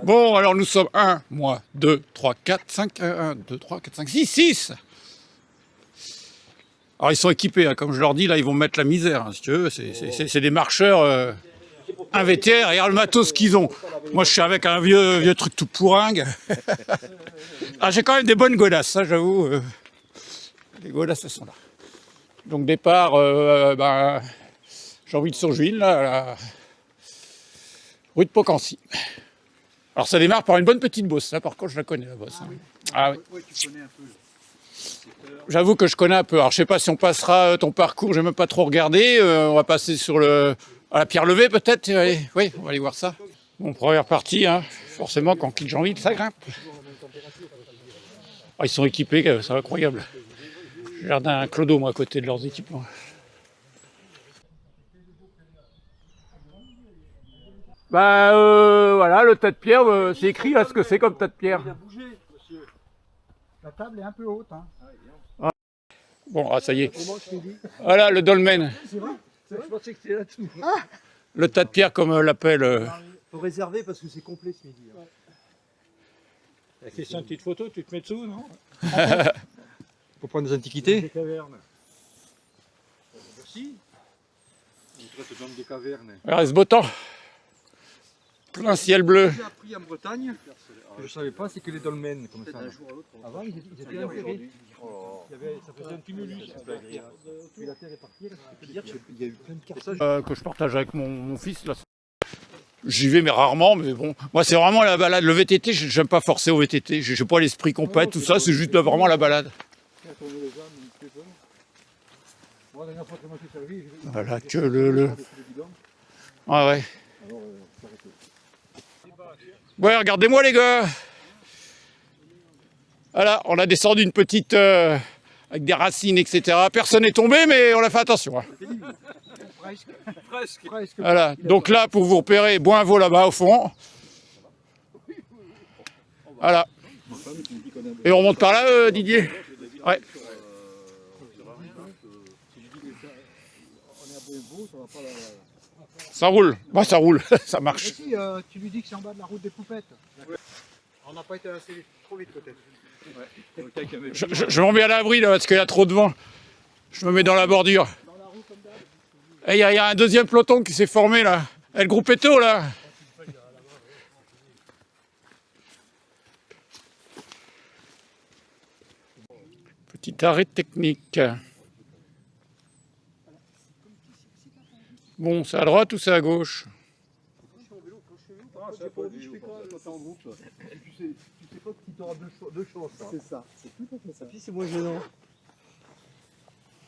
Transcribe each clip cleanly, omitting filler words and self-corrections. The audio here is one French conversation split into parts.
Bon, alors nous sommes 1, moi, 2, 3, 4, 5, 1, 2, 3, 4, 5, 6, 6. Alors ils sont équipés, hein, comme je leur dis, là ils vont mettre la misère, hein, si tu veux, c'est des marcheurs invétères, et regarde le matos qu'ils ont. Moi je suis avec un vieux truc tout pourringue. Ah, j'ai quand même des bonnes godasses, ça j'avoue. Les godasses elles sont là. Donc départ, j'ai envie de Surjuil, là, à la rue de Pocancy. Alors ça démarre par une bonne petite bosse, là par contre je la connais la bosse. Hein. Ah oui. Ouais, tu connais un peu. J'avoue que je connais un peu. Alors je sais pas si on passera ton parcours, j'ai même pas trop regardé. On va passer sur à la pierre levée peut-être. Oui, on va aller voir ça. Bon, première partie, hein. Forcément quand on quitte Jeanville, ça grimpe. Ah, ils sont équipés, c'est incroyable. J'ai l'air d'un clodo moi à côté de leurs équipements. Voilà, le tas de pierre, c'est écrit là ce que c'est comme tas de pierre. Il a bougé, monsieur. La table est un peu haute. Hein. Bon, ah, ça y est. Voilà le dolmen. C'est vrai. Je pensais que c'était là-dessous. Le tas de pierre comme l'appelle. Faut réserver parce que c'est complet ce midi. Hein. C'est une petite photo, tu te mets dessous, non? Pour prendre des antiquités. Des cavernes. Merci. On traite donc des cavernes. Regardez ce beau temps. Plein ciel bleu. J'ai appris en Bretagne, que je ne savais pas, c'est que les dolmens, comme ça. Avant, ils étaient enterrés. Ça faisait un tumulus. Puis la terre est partie, là, je peux te dire qu'il y a eu plein de cartes. Que je partage avec mon fils. Là. J'y vais, mais rarement. Mais bon, moi, c'est vraiment la balade. Le VTT, j'aime pas forcer au VTT. J'ai pas l'esprit compète, tout ça. C'est juste vraiment la balade. Voilà que le... Ah ouais. Ouais, regardez-moi les gars. Voilà, on a descendu une petite... avec des racines, etc. Personne n'est tombé, mais on a fait attention. Hein. Presque. Voilà, donc là, pour vous repérer, Boinvaux là-bas au fond. Voilà. Et on remonte par là, Didier? Ouais. Ça roule, bah, ça roule, ça marche. Et si, tu lui dis que c'est en bas de la route des poupettes. On n'a pas été assez trop vite peut-être. Ouais. Je m'en mets à l'abri là parce qu'il y a trop de vent. Je me mets dans la bordure. Et il y a un deuxième peloton qui s'est formé là. Et le groupe Eto là. Petit arrêt technique. Bon, c'est à droite ou c'est à gauche? Tu sais pas que tu auras deux chances. C'est ça, c'est tout à fait ça. Puis c'est moins gênant.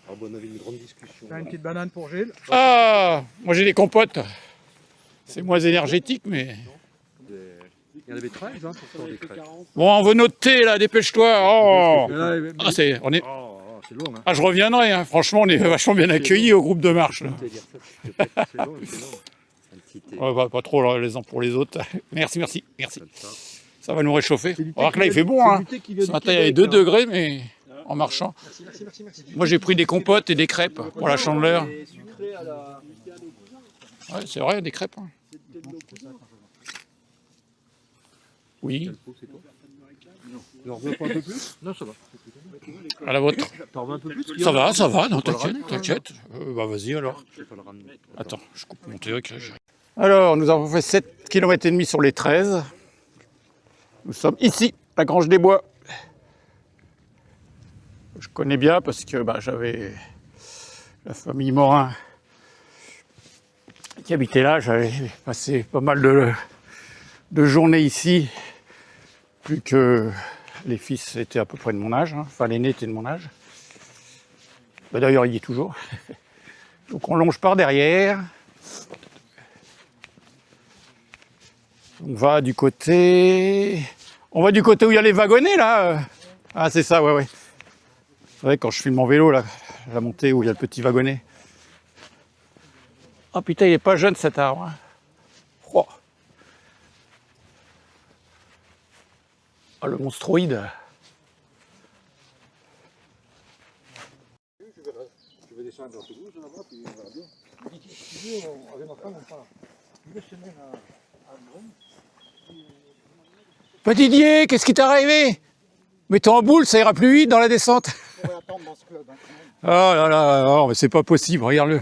Ah bon, on avait une grande discussion. T'as une petite banane pour Gilles. Ah, moi j'ai des compotes. C'est moins énergétique, mais... Il y en avait 13 hein, pour faire des crêpes. Bon, on veut notre thé là, dépêche-toi. Oh. Ah, on est... C'est long, hein. Ah, je reviendrai, hein. Franchement, on est vachement bien accueillis au groupe de marche. Là. C'est long, c'est long. Un petit thé. On va pas trop là, les uns pour les autres. Merci. Ça va nous réchauffer. Alors que là, il fait bon. Hein. Ce matin, il y avait 2 degrés, mais en marchant. Merci. Moi, j'ai pris des compotes et des crêpes pour la chandeleur. Ouais, c'est vrai, des crêpes. Hein. Oui. On en veut pas un peu plus? Non, ça va. À la vôtre. T'en veux un peu plus? Ça va, non, t'inquiète. Bah vas-y alors. Attends, je coupe mon truc. Alors, nous avons fait 7 km et demi sur les 13. Nous sommes ici, la Grange des Bois. Je connais bien parce que j'avais la famille Morin qui habitait là. J'avais passé pas mal de journées ici, plus que les fils étaient à peu près de mon âge. Hein. Enfin, l'aîné était de mon âge. D'ailleurs, il y est toujours. Donc, on longe par derrière. On va du côté où il y a les wagonnets, là. Ah, c'est ça, ouais. C'est vrai, quand je filme en vélo, là, la montée où il y a le petit wagonnet. Oh putain, il est pas jeune, cet arbre. Oh, le monstroïde. Tu veux descendre à Toulouse là-bas, puis on verra bien. Si tu veux, avec ma femme, on part 2 semaines à Lyon. Petit Didier, qu'est-ce qui t'est arrivé? Mets-toi en boule, ça ira plus vite dans la descente. On va attendre dans ce club. Hein, Oh là là, non, mais c'est pas possible, regarde-le.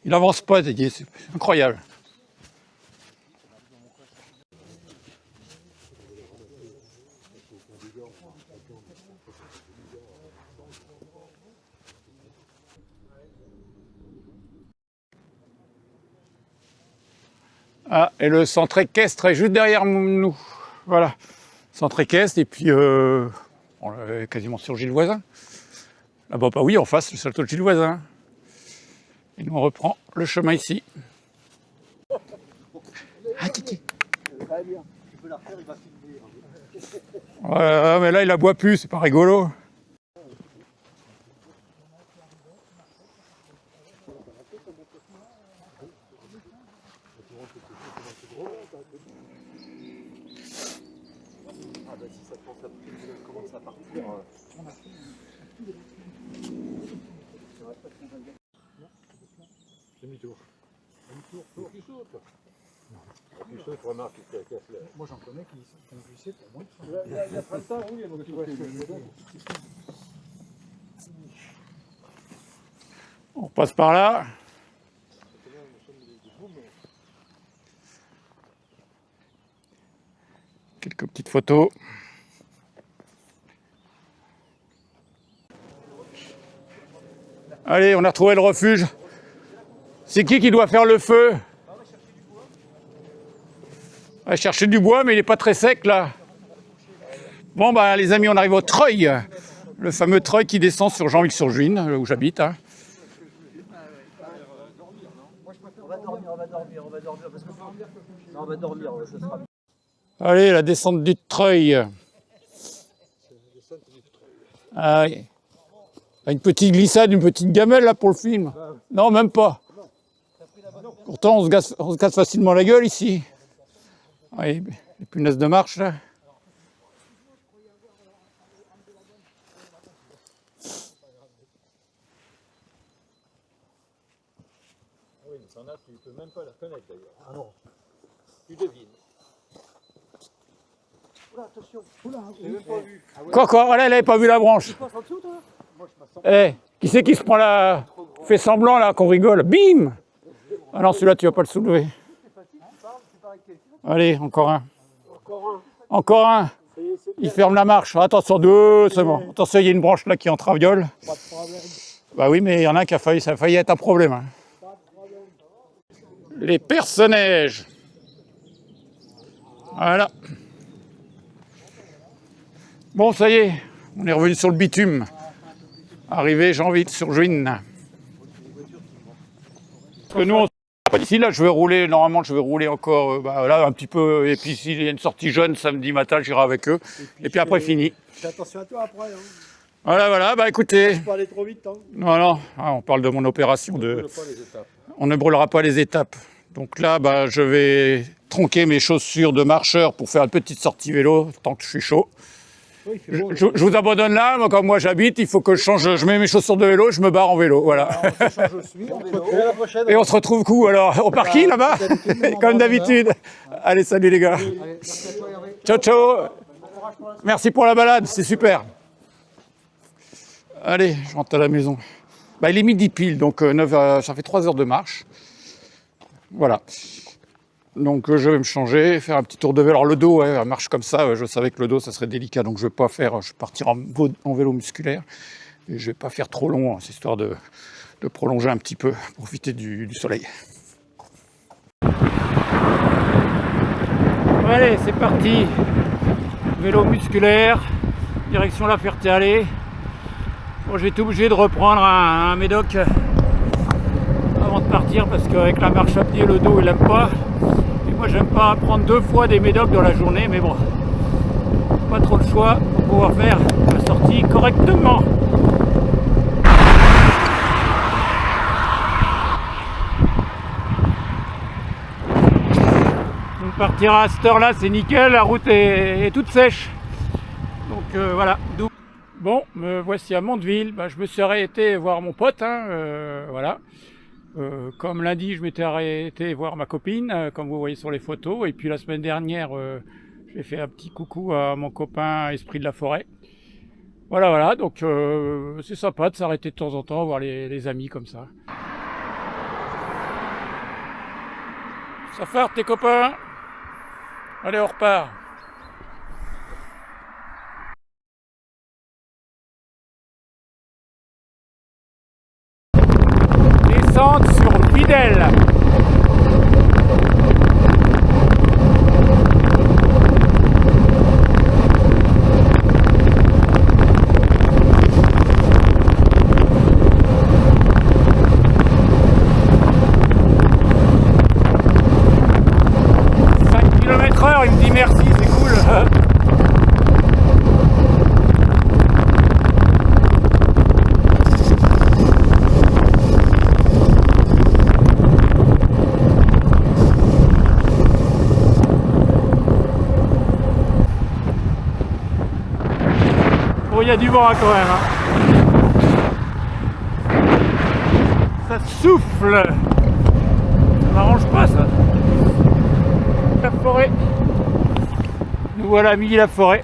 Il avance pas, Didier, c'est incroyable. Ah, et le centre équestre est juste derrière nous. Voilà, centre équestre, et puis on est quasiment sur Gilles Voisin. Là-bas, bah oui, en face, le château de Gilles Voisin. Et nous, on reprend le chemin ici. Ah, Titi. Ouais, mais là, il la boit plus, c'est pas rigolo. Demi-tour. Demi-tour, tour, tu sautes. Tu sautes, remarque, tu te casses là. moi, j'en connais qui ont glissé pour moi. Il y a 30 ans, oui, donc tu vois ce que je veux dire. On passe par là. Quelques petites photos. Allez, on a retrouvé le refuge. C'est qui doit faire le feu? On va chercher du bois, mais il n'est pas très sec là. Bon, bah les amis, on arrive au Treuil. Le fameux Treuil qui descend sur Jeanville-sur-Juine, où j'habite. Hein. On va dormir, parce que... Non, on va dormir, ça sera mieux. Allez, la descente du Treuil. Ah, oui. Une petite glissade, une petite gamelle là pour le film. Non, même pas. Pourtant, on se casse facilement la gueule ici. Oui, les punaises de marche là. Oui, mais ça en a, tu peux même pas la connaître d'ailleurs. Ah non. Tu devines. Oula, attention. Oula, je l'ai même pas vu. Quoi, voilà, elle n'avait pas vu la branche. Tu passes en dessous, toi? Moi, je passe en Eh, qui c'est qui se prend la... fait semblant là, qu'on rigole? Bim! Ah non, celui-là, tu vas pas le soulever. Allez, encore un. Encore un. Il ferme la marche. Attention, doucement. Attention, il y a une branche là qui entraviole. Pas de problème. Bah oui, mais il y en a un qui a failli, ça a failli être un problème. Hein. Les personnages. Voilà. Bon, ça y est, on est revenu sur le bitume. Arrivé Jeanville-sur-Juine. Parce que nous, on ici, là, je vais rouler, normalement, je vais rouler encore, là, un petit peu, et puis s'il y a une sortie jeune, samedi matin, j'irai avec eux, et puis après, fini. Fais attention à toi après. Hein. Voilà, bah écoutez, Faut pas aller trop vite. Hein. non, on parle de mon opération, on ne brûlera pas les étapes. Donc là, bah, je vais tronquer mes chaussures de marcheur pour faire une petite sortie vélo, tant que je suis chaud. Oui, il fait beau, Je vous abandonne là, moi, comme moi j'habite, il faut que je change, je mets mes chaussures de vélo, je me barre en vélo, voilà. on se change aussi. On se retrouve la prochaine. Et on se retrouve où alors? Au parking là-bas? Comme d'habitude. Allez, salut les gars. Ciao. Merci pour la balade, c'est super. Allez, je rentre à la maison. Bah, il est midi pile, donc 9, ça fait 3 heures de marche. Voilà. Donc je vais me changer, faire un petit tour de vélo. Alors le dos, ouais, marche comme ça, je savais que le dos ça serait délicat, donc je vais pas faire, je vais partir en vélo musculaire. Et je vais pas faire trop long, c'est histoire de prolonger un petit peu, profiter du soleil. Allez, c'est parti. Vélo musculaire, direction La Ferté-Alais. Bon, j'ai été obligé de reprendre un médoc avant de partir parce qu'avec la marche à pied, le dos il aime pas. Et moi j'aime pas prendre 2 fois des médocs dans la journée, mais bon, pas trop le choix pour pouvoir faire la sortie correctement. On partira à cette heure-là, c'est nickel, la route est toute sèche. Donc voilà. Bon, me voici à Mondeville. Je me suis arrêté voir mon pote, voilà. Comme lundi, je m'étais arrêté voir ma copine, comme vous voyez sur les photos. Et puis la semaine dernière, J'ai fait un petit coucou à mon copain Esprit de la Forêt. Voilà, voilà, donc c'est sympa de s'arrêter de temps en temps, voir les amis comme ça. Ça farte tes copains. Allez, on repart. Descente sur Videl. Il me dit merci, c'est cool. Bon, il y a du vent hein, quand même. Hein. Ça souffle. Ça m'arrange pas ça. La forêt. Nous voilà à midi la forêt.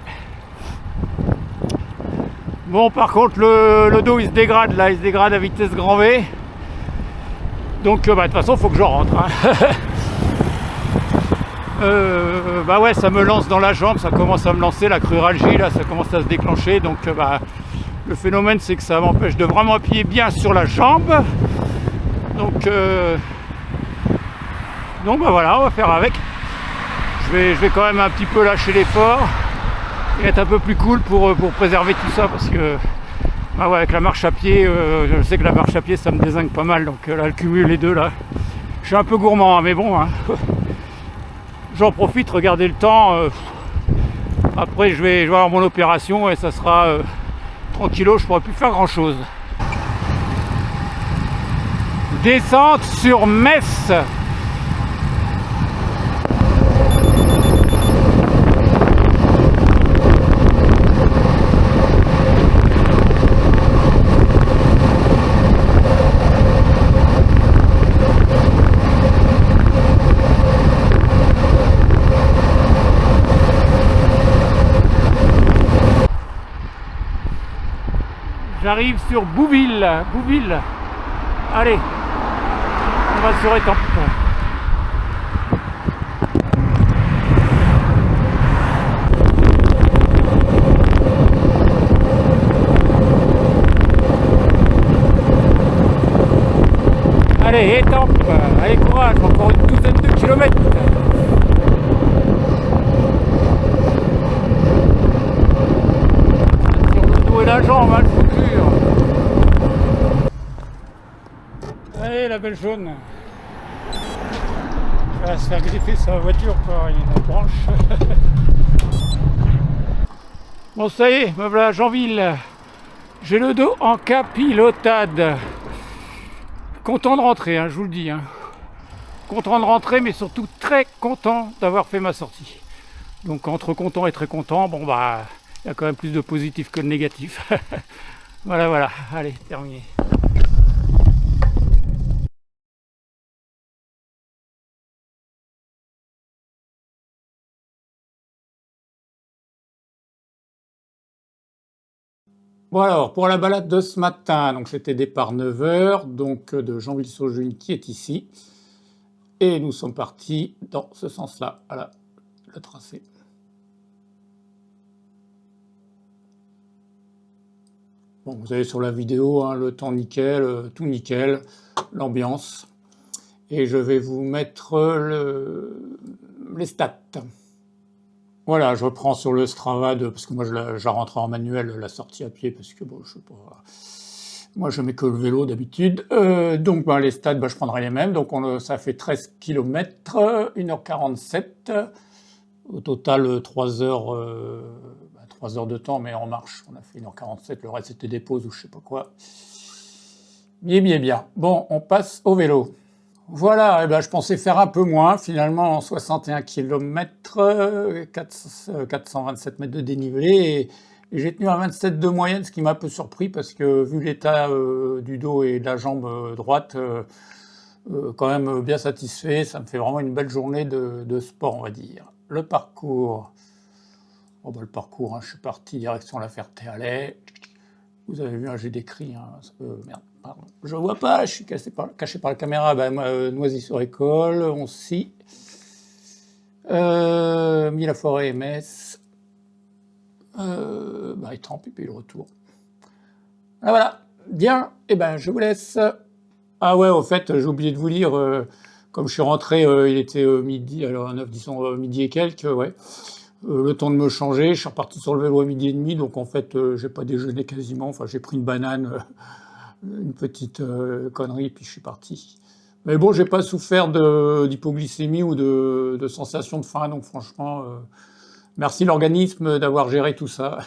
Bon par contre le dos il se dégrade là, il se dégrade à vitesse grand V. Donc de toute façon faut que je rentre. Hein. Bah ouais ça me lance dans la jambe, ça commence à me lancer la cruralgie là, ça commence à se déclencher. Donc le phénomène c'est que ça m'empêche de vraiment appuyer bien sur la jambe. Donc bah voilà, on va faire avec. Je vais quand même un petit peu lâcher l'effort et être un peu plus cool pour préserver tout ça parce que bah ouais, avec la marche à pied, je sais que la marche à pied ça me dézingue pas mal, donc là le cumul les deux là, je suis un peu gourmand hein, mais bon, hein, j'en profite, regardez le temps, après je vais avoir mon opération et ça sera tranquillo, je pourrai plus faire grand chose. Descente sur Metz. J'arrive sur Bouville. Allez, on va sur Étampes. Allez, Étampes. Allez, courage, encore une douzaine de kilomètres. Sur le dos et la jambe, hein, je vous jure. Allez, la belle jaune. Elle va se faire griffer sa voiture par une branche. Bon, ça y est, me voilà à Janville. J'ai le dos en capilotade. Content de rentrer, hein, je vous le dis. Hein. Content de rentrer, mais surtout très content d'avoir fait ma sortie. Donc entre content et très content, bon bah, il y a quand même plus de positif que de négatif. Voilà, voilà. Allez, terminé. Bon alors, pour la balade de ce matin, donc c'était départ 9h, donc de Janville-sur-Juine qui est ici. Et nous sommes partis dans ce sens-là. Voilà, le tracé. Bon, vous avez sur la vidéo hein, le temps nickel, tout nickel, l'ambiance. Et je vais vous mettre les stats. Voilà, je reprends sur le Strava, parce que moi je rentre en manuel la sortie à pied, parce que bon, je sais pas... Moi je mets que le vélo d'habitude. Donc ben, les stats, ben, je prendrai les mêmes. Donc ça fait 13 km, 1h47. Au total 3 heures, 3 heures de temps, mais en marche. On a fait 1h47, le reste c'était des pauses ou je sais pas quoi. Bien. Bon, on passe au vélo. Voilà, eh ben, je pensais faire un peu moins, finalement, 61 km, 427 mètres de dénivelé, et j'ai tenu à 27 de moyenne, ce qui m'a un peu surpris, parce que vu l'état du dos et de la jambe droite, quand même bien satisfait, ça me fait vraiment une belle journée de sport, on va dire. Le parcours, Oh, bah, le parcours, hein, je suis parti direction La Ferté-Alais. Vous avez vu, hein, j'ai décrit. Hein, merde, pardon. Je vois pas, je suis caché par la caméra. Bah, Noisy-sur-École, Oncy, Mille-la-Forêt et Metz, Étampes, et puis le retour. Ah, voilà, bien, et ben je vous laisse. Ah ouais, au fait, j'ai oublié de vous dire, comme je suis rentré, il était midi, alors 9, disons midi et quelques, ouais. Le temps de me changer, je suis reparti sur le vélo à midi et demi, donc en fait, j'ai pas déjeuné quasiment. Enfin, j'ai pris une banane, une petite connerie, puis je suis parti. Mais bon, j'ai pas souffert d'hypoglycémie ou de sensation de faim, donc franchement, merci l'organisme d'avoir géré tout ça.